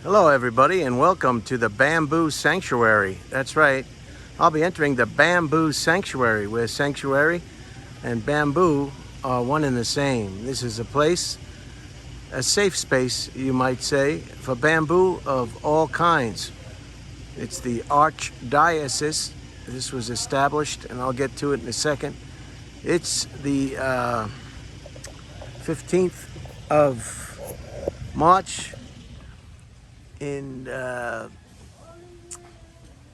Hello everybody and welcome to the Bamboo Sanctuary. That's right, I'll be entering the Bamboo Sanctuary where sanctuary and bamboo are one and the same. This is a place, a safe space you might say, for bamboo of all kinds. It's the Archdiocese. This was established and I'll get to it in a second. It's the 15th of March in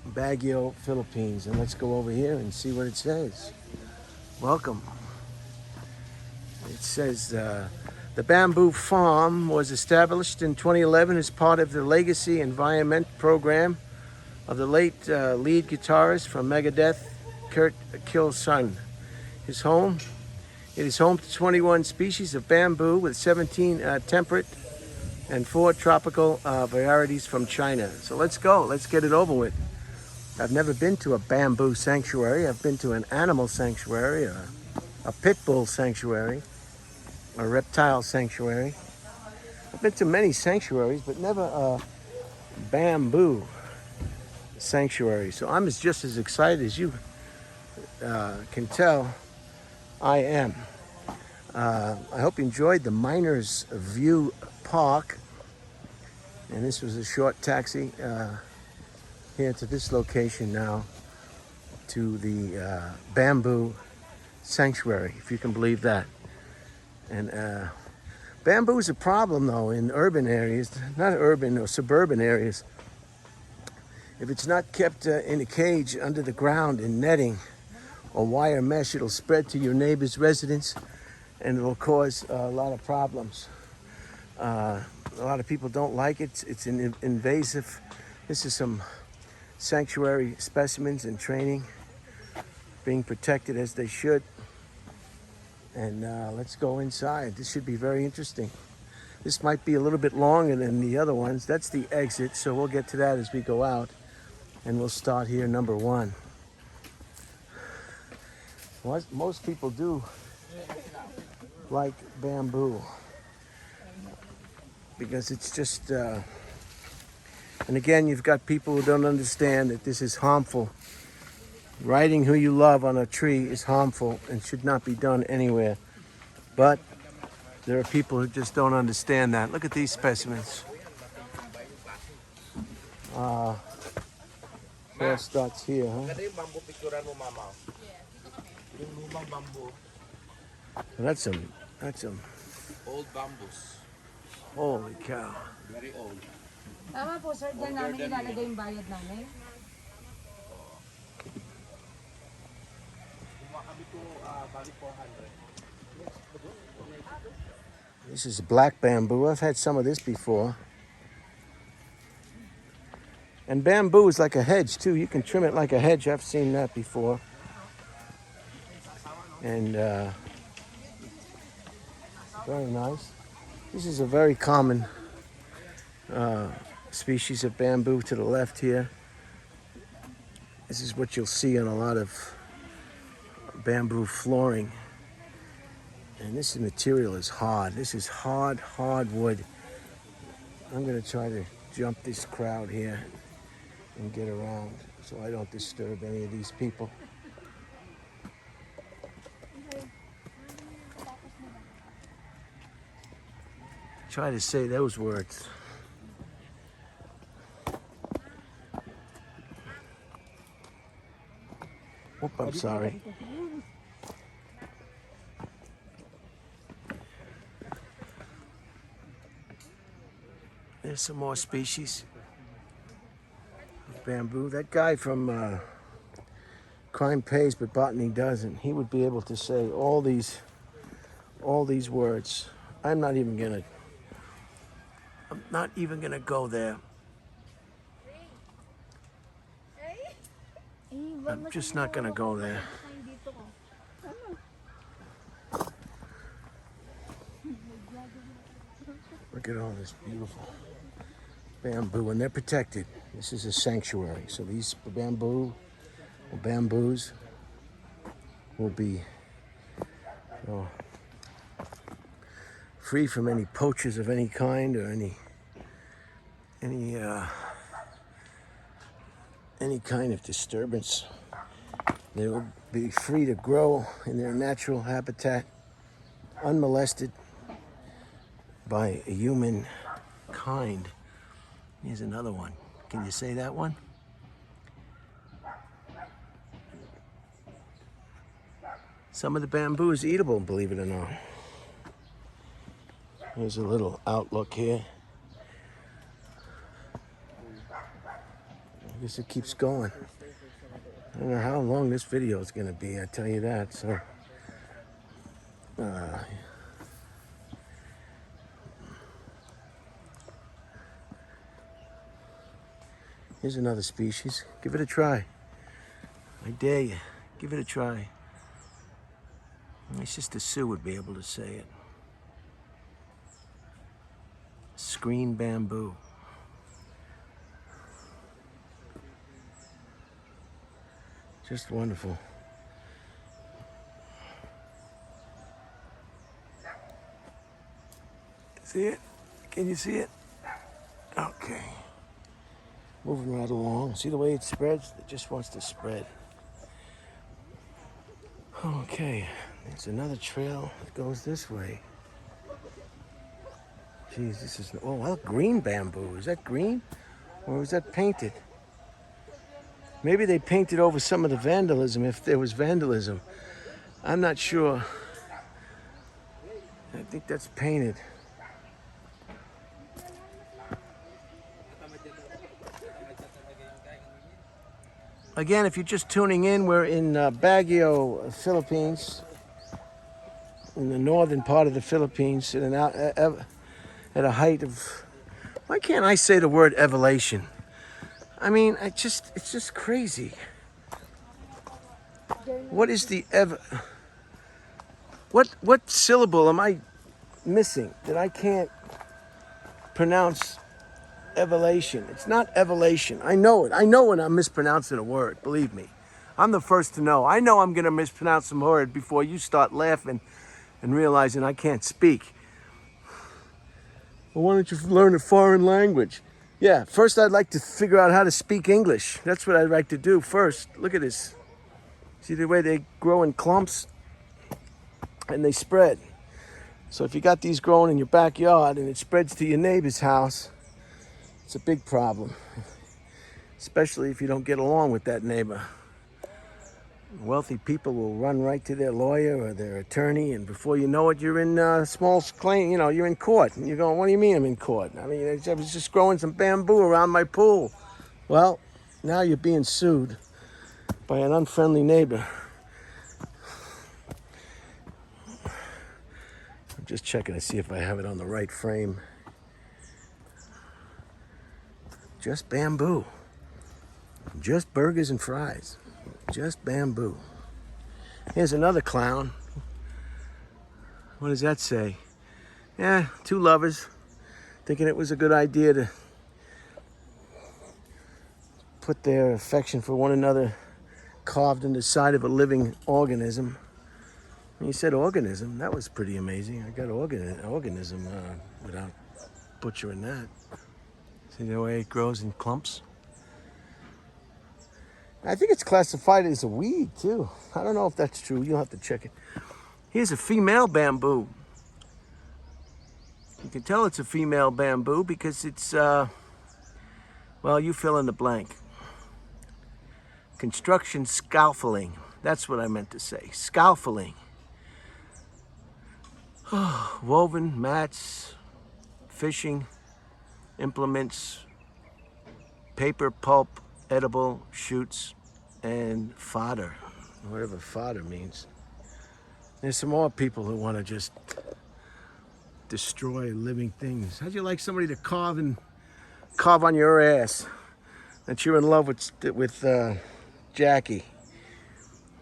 Baguio, Philippines, and let's go over here and see what it says. Welcome. It says the Bamboo Farm was established in 2011 as part of the Legacy Environment program of the late lead guitarist from Megadeth, Kurt Kilson. It is home to 21 species of bamboo with 17 temperate and 4 tropical varieties from China. So let's go. Let's get it over with. I've never been to a bamboo sanctuary. I've been to an animal sanctuary, a pit bull sanctuary, a reptile sanctuary. I've been to many sanctuaries, but never a bamboo sanctuary. So I'm just as excited as you can tell I am. I hope you enjoyed the Miners View Park. And this was a short taxi here to this location now, to the Bamboo Sanctuary, if you can believe that. And bamboo is a problem though in urban areas, not urban or suburban areas. If it's not kept in a cage under the ground in netting or wire mesh, it'll spread to your neighbor's residence and it'll cause a lot of problems. A lot of people don't like it. It's an invasive. This is some sanctuary specimens in training, being protected as they should. And let's go inside. This should be very interesting. This might be a little bit longer than the other ones. That's the exit, so we'll get to that as we go out. And we'll start here, number 1. Most people do like bamboo, because it's just, and again, you've got people who don't understand that this is harmful. Writing who you love on a tree is harmful and should not be done anywhere. But there are people who just don't understand that. Look at these specimens. First starts here, huh? That's some old bamboos. Holy cow. Very old. Tama po sir, dyan namin ilalagay yung bayad namin. This is black bamboo. I've had some of this before. And bamboo is like a hedge too. You can trim it like a hedge. I've seen that before. And very nice. This is a very common species of bamboo to the left here. This is what you'll see on a lot of bamboo flooring. And this material is hard. This is hard wood. I'm going to try to jump this crowd here and get around so I don't disturb any of these people. Try to say those words. Whoop, I'm sorry. There's some more species of bamboo. That guy from Crime Pays but Botany Doesn't, he would be able to say all these words. I'm not even gonna go there. I'm just not gonna go there. Look at all this beautiful bamboo, and they're protected. This is a sanctuary, so these bamboos will be free from any poachers of any kind or any kind of disturbance. They will be free to grow in their natural habitat, unmolested by humankind. Here's another one. Can you say that one? Some of the bamboo is eatable, believe it or not. Here's a little outlook here. I guess it keeps going. I don't know how long this video is going to be, I tell you that. So, here's another species. Give it a try. I dare you. Give it a try. My sister Sue would be able to say it. Screen bamboo. Just wonderful. See it? Can you see it? Okay. Moving right along. See the way it spreads? It just wants to spread. Okay. There's another trail that goes this way. Geez, this is... Oh, well, green bamboo. Is that green? Or was that painted? Maybe they painted over some of the vandalism, if there was vandalism. I'm not sure. I think that's painted. Again, if you're just tuning in, we're in Baguio, Philippines, in the northern part of the Philippines, at a height of... Why can't I say the word elevation? I mean, it's just crazy. What is the what syllable am I missing that I can't pronounce elevation? It's not elevation. I know it. I know when I'm mispronouncing a word, believe me. I'm the first to know. I know I'm going to mispronounce some word before you start laughing and realizing I can't speak. Well, why don't you learn a foreign language? Yeah, first I'd like to figure out how to speak English. That's what I'd like to do first. Look at this. See the way they grow in clumps? And they spread. So if you got these growing in your backyard and it spreads to your neighbor's house, it's a big problem. Especially if you don't get along with that neighbor. Wealthy people will run right to their lawyer or their attorney, and before you know it, you're in small claim. You know, you're in court. And you're going, "What do you mean I'm in court? I mean, I was just growing some bamboo around my pool." Well, now you're being sued by an unfriendly neighbor. I'm just checking to see if I have it on the right frame. Just bamboo. Just burgers and fries. Just bamboo. Here's another clown. What does that say? Yeah, two lovers thinking it was a good idea to put their affection for one another carved in the side of a living organism. And you said organism. That was pretty amazing. I got organism without butchering that. See the way it grows in clumps? I think it's classified as a weed, too. I don't know if that's true. You'll have to check it. Here's a female bamboo. You can tell it's a female bamboo because it's, well, you fill in the blank. Construction scaffolding. That's what I meant to say. Scaffolding. Woven mats, fishing implements, paper pulp, edible shoots, and fodder, whatever fodder means. There's some more people who want to just destroy living things. How'd you like somebody to carve on your ass that you're in love with Jackie?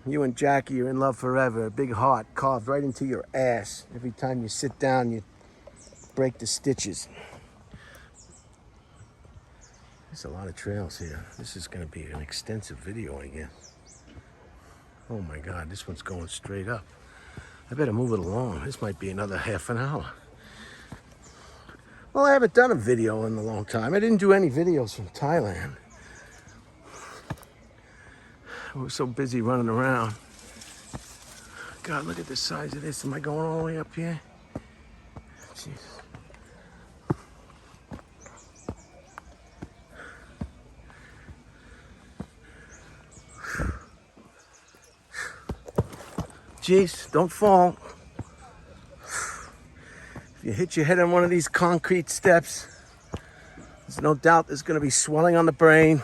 You and Jackie are in love forever. A big heart carved right into your ass. Every time you sit down, you break the stitches. There's a lot of trails here. This is going to be an extensive video, I guess. Oh my God, this one's going straight up. I better move it along. This might be another half an hour. Well, I haven't done a video in a long time. I didn't do any videos from Thailand. I was so busy running around. God, look at the size of this. Am I going all the way up here? Jeez. Jeez, don't fall. If you hit your head on one of these concrete steps, there's no doubt there's going to be swelling on the brain.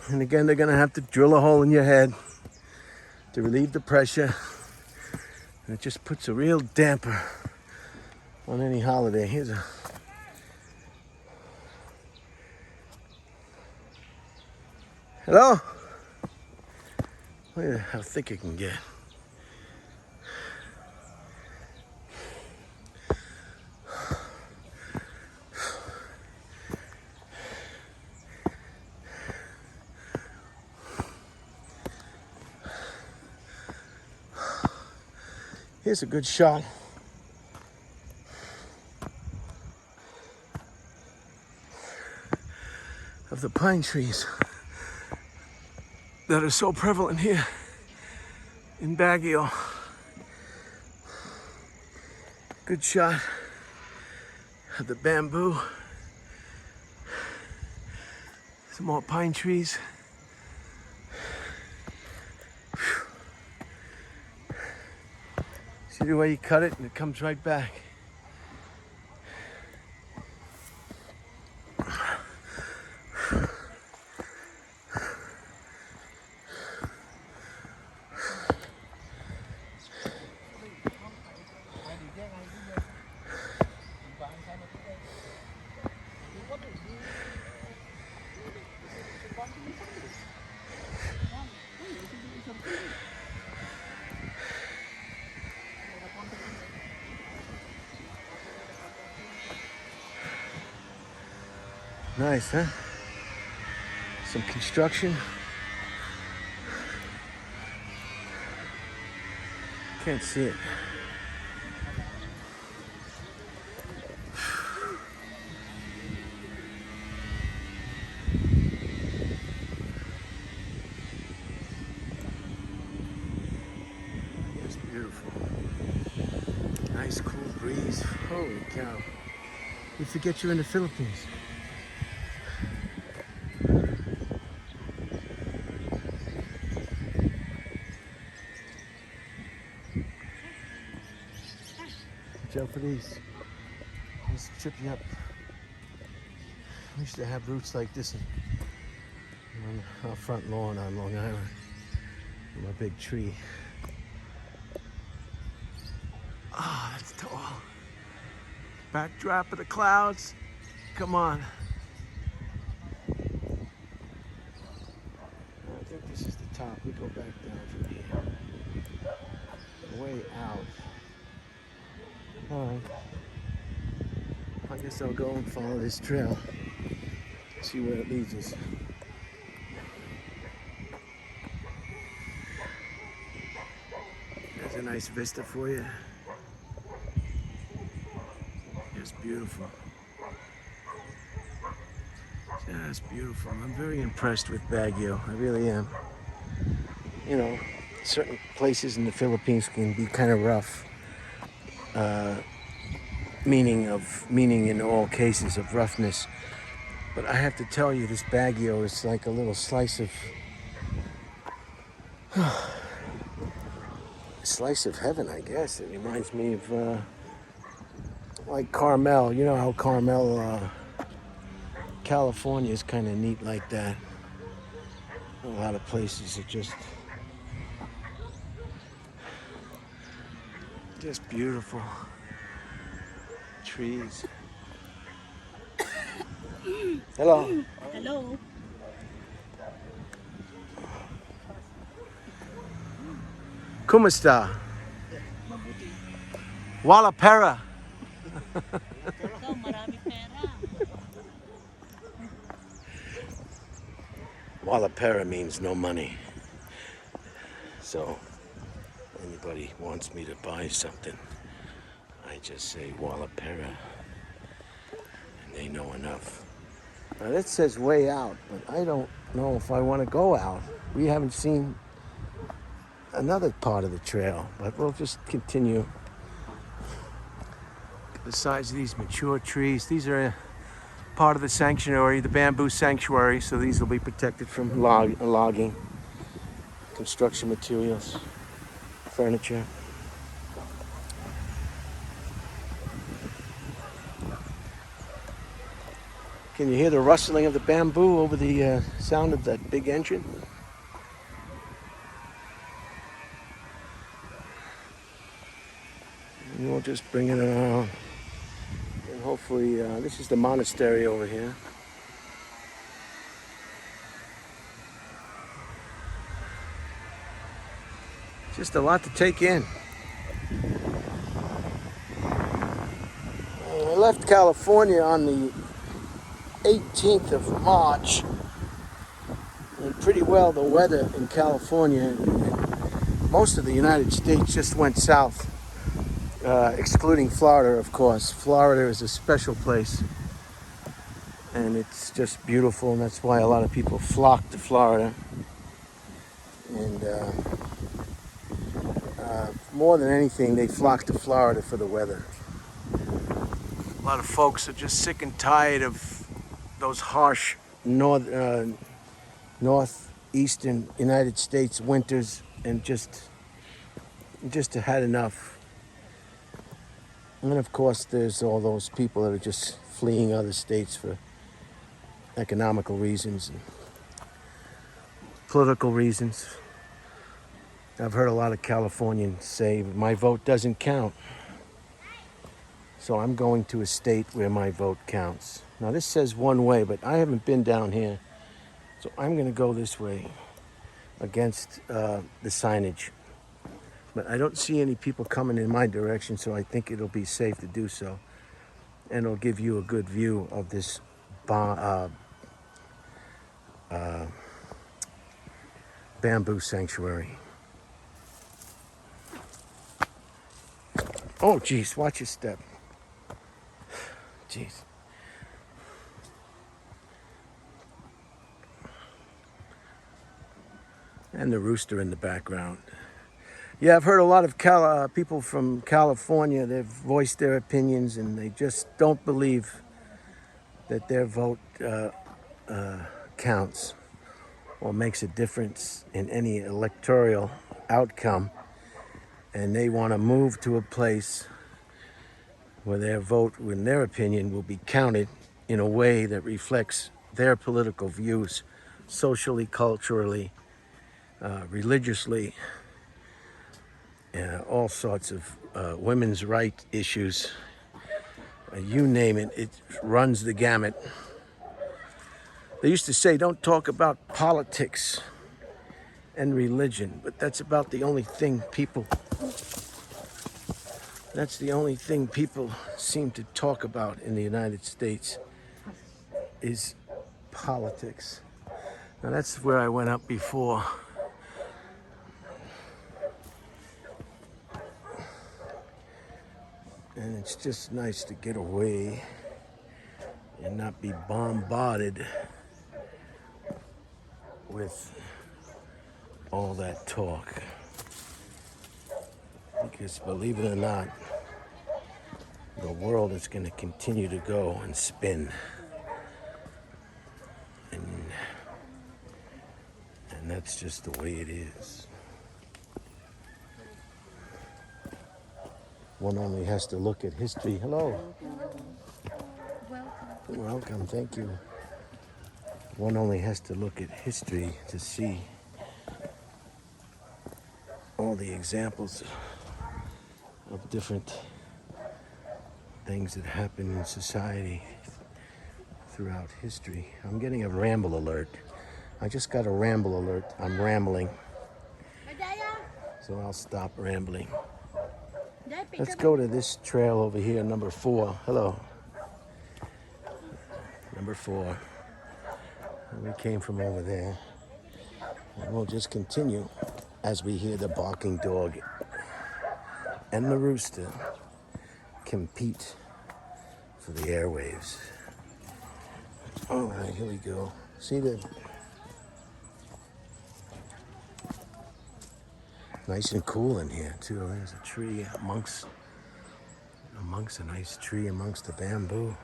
And again, they're going to have to drill a hole in your head to relieve the pressure. And it just puts a real damper on any holiday. Here's a... Hello? Look at how thick it can get. Here's a good shot of the pine trees that are so prevalent here in Baguio. Good shot of the bamboo. Some more pine trees. See the way you cut it and it comes right back. Nice, huh? Some construction. Can't see it. It's beautiful. Nice cool breeze. Holy cow. You forget you're in the Philippines. Watch out for these. These trip you up. We used to have roots like this on our front lawn on Long Island. My big tree. Ah, oh, that's tall. Backdrop of the clouds. Come on. I think this is the top. We go back down from here. Way out. All right. I guess I'll go and follow this trail. See where it leads us. There's a nice vista for you. Just beautiful. Just beautiful. I'm very impressed with Baguio. I really am. You know, certain places in the Philippines can be kind of rough. Meaning in all cases of roughness. But I have to tell you, this Baguio is like a little slice of heaven, I guess. It reminds me of like Carmel. You know how Carmel, California is kind of neat like that. A lot of places are just beautiful. Trees. Hello. Hello. Kumusta? Wala pera. Ikaw, marami pera. Wala pera means no money. So, anybody wants me to buy something, I just say wala pera. know enough. Now that says way out, but I don't know if I want to go out. We haven't seen another part of the trail, but we'll just continue. The size of these mature trees, these are part of the sanctuary, the bamboo sanctuary, so these will be protected from logging, construction materials, furniture. Can you hear the rustling of the bamboo over the sound of that big engine? And we'll just bring it around. And hopefully, this is the monastery over here. Just a lot to take in. I left California on the 18th of March, and pretty well the weather in California and most of the United States just went south, excluding Florida, of course. Florida is a special place, and it's just beautiful, and that's why a lot of people flock to Florida. And more than anything, they flock to Florida for the weather. A lot of folks are just sick and tired of those harsh northeastern United States winters, and just had enough. And then, of course, there's all those people that are just fleeing other states for economical reasons and political reasons. I've heard a lot of Californians say, my vote doesn't count. So I'm going to a state where my vote counts. Now this says one way, but I haven't been down here. So I'm going to go this way against the signage. But I don't see any people coming in my direction, so I think it'll be safe to do so. And it'll give you a good view of this bamboo sanctuary. Oh, geez, watch your step. Jeez. And the rooster in the background. Yeah, I've heard a lot of people from California. They've voiced their opinions, and they just don't believe that their vote counts or makes a difference in any electoral outcome. And they want to move to a place where their vote, in their opinion, will be counted in a way that reflects their political views, socially, culturally, religiously, all sorts of women's rights issues. You name it, it runs the gamut. They used to say, don't talk about politics and religion, but that's about the only thing people seem to talk about in the United States is politics. Now that's where I went up before. And it's just nice to get away and not be bombarded with all that talk. Because believe it or not, the world is going to continue to go and spin. And that's just the way it is. One only has to look at history. Hello. Welcome, thank you. One only has to look at history to see all the examples of different things that happen in society throughout history. I'm getting a Ramble Alert. I just got a Ramble Alert. I'm rambling. So I'll stop rambling. Let's go to this trail over here, number 4. Hello. Number 4. We came from over there. And we'll just continue as we hear the barking dog and the rooster compete for the airwaves. All right, here we go. See the nice and cool in here too. There's a tree amongst a nice tree amongst the bamboo.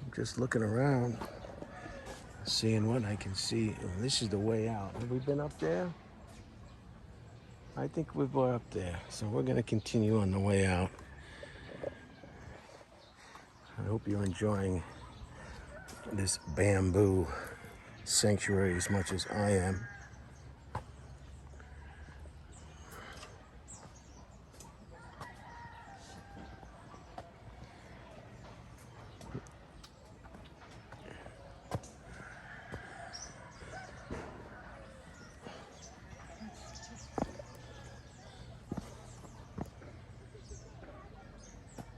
I'm just looking around, seeing what I can see. Oh, this is the way out. Have we been up there? I think we were up there. So we're going to continue on the way out. I hope you're enjoying this bamboo sanctuary as much as I am.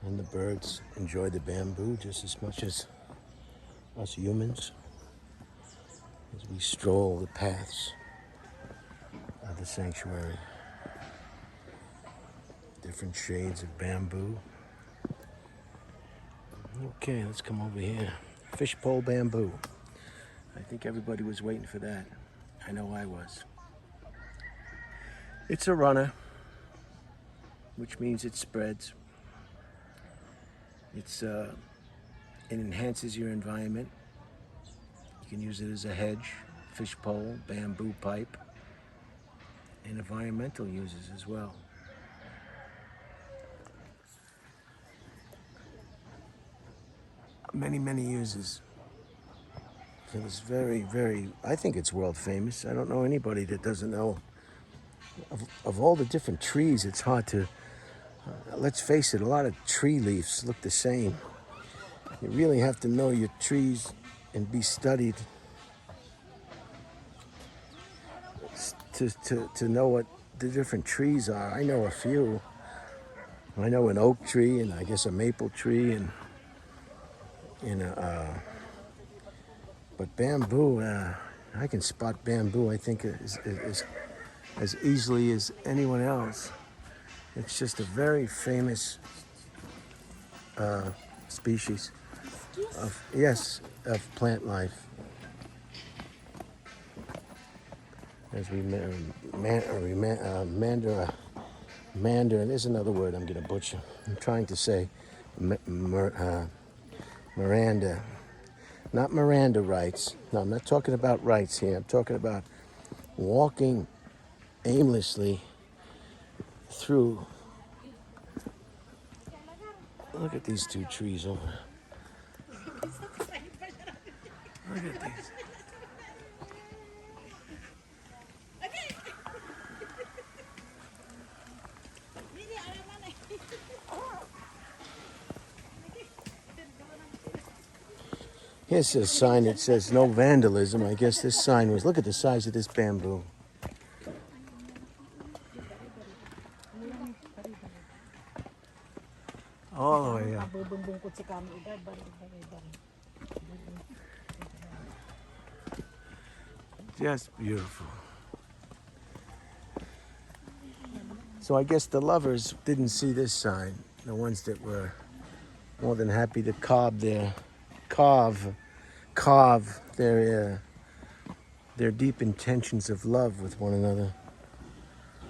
And the birds enjoy the bamboo just as much as us humans as we stroll the paths of the sanctuary. Different shades of bamboo. Okay, let's come over here. Fishpole bamboo. I think everybody was waiting for that. I know I was. It's a runner, which means it spreads. It enhances your environment. You can use it as a hedge, fishpole, bamboo pipe, and environmental uses as well. Many uses. It was I think it's world famous. I don't know anybody that doesn't know. Of all the different trees, it's hard to, let's face it, a lot of tree leaves look the same. You really have to know your trees and be studied to know what the different trees are. I know a few. I know an oak tree and I guess a maple tree and but bamboo, I can spot bamboo, I think, as easily as anyone else. It's just a very famous species of plant life. As we there's another word I'm gonna butcher. I'm trying to say Miranda. Not Miranda rights. No, I'm not talking about rights here. I'm talking about walking aimlessly through. Look at these two trees over there. Look at these. Here's a sign that says no vandalism. I guess this sign was, look at the size of this bamboo. All the way up. Just beautiful. So I guess the lovers didn't see this sign. The ones that were more than happy to carve their deep intentions of love with one another.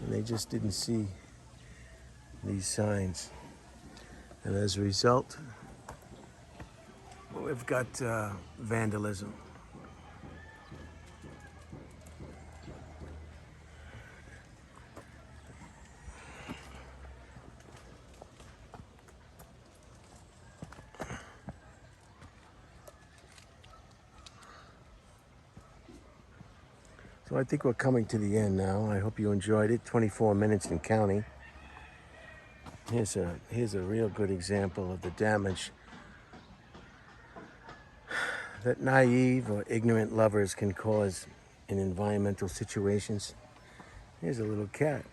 And they just didn't see these signs. And as a result, we've got vandalism. So I think we're coming to the end now. I hope you enjoyed it. 24 minutes and counting. Here's a real good example of the damage that naive or ignorant lovers can cause in environmental situations. Here's a little cat.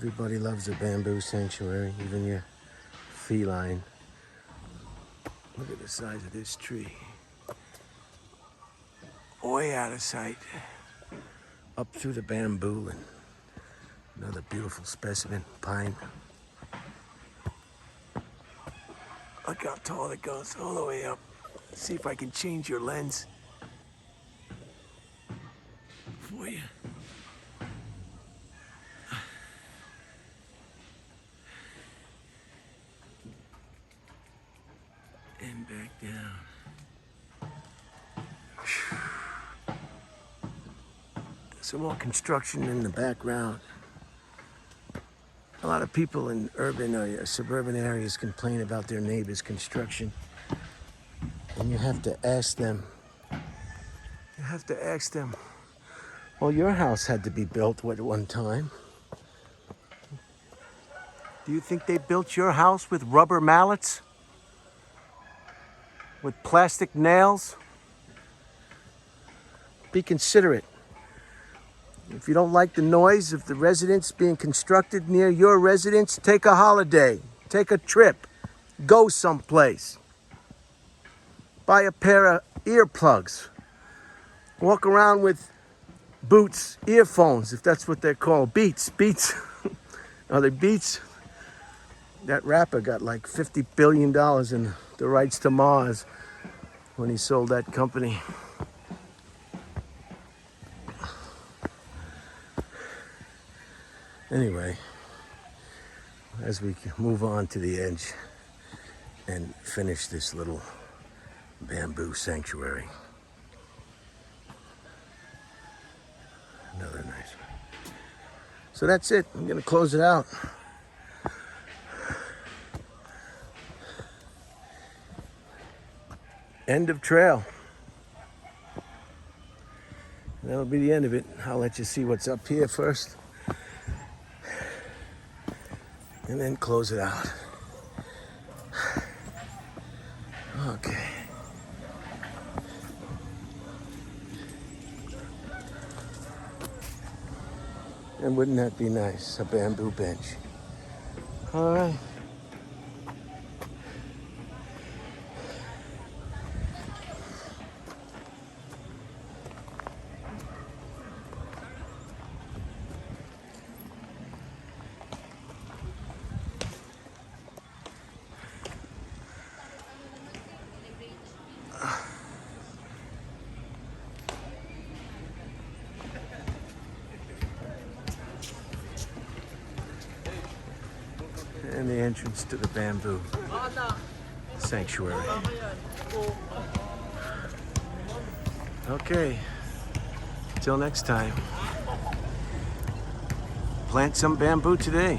Everybody loves a bamboo sanctuary, even your feline. Look at the size of this tree. Way out of sight. Up through the bamboo and another beautiful specimen, pine. Look how tall it goes, all the way up. Let's see if I can change your lens for you. And back down. Some more construction in the background. A lot of people in urban or suburban areas complain about their neighbors' construction. And you have to ask them, well, your house had to be built at one time. Do you think they built your house with rubber mallets? With plastic nails? Be considerate. If you don't like the noise of the residence being constructed near your residence, take a holiday, take a trip, go someplace. Buy a pair of earplugs. Walk around with Boots earphones, if that's what they're called. Beats. Are they Beats? That rapper got like $50 billion in the rights to Mars when he sold that company. Anyway, as we move on to the edge and finish this little bamboo sanctuary. Another nice one. So that's it. I'm gonna close it out. End of trail. That'll be the end of it. I'll let you see what's up here first. And then close it out. Okay. And wouldn't that be nice? A bamboo bench. All right. And the entrance to the bamboo sanctuary. Okay, till next time. Plant some bamboo today.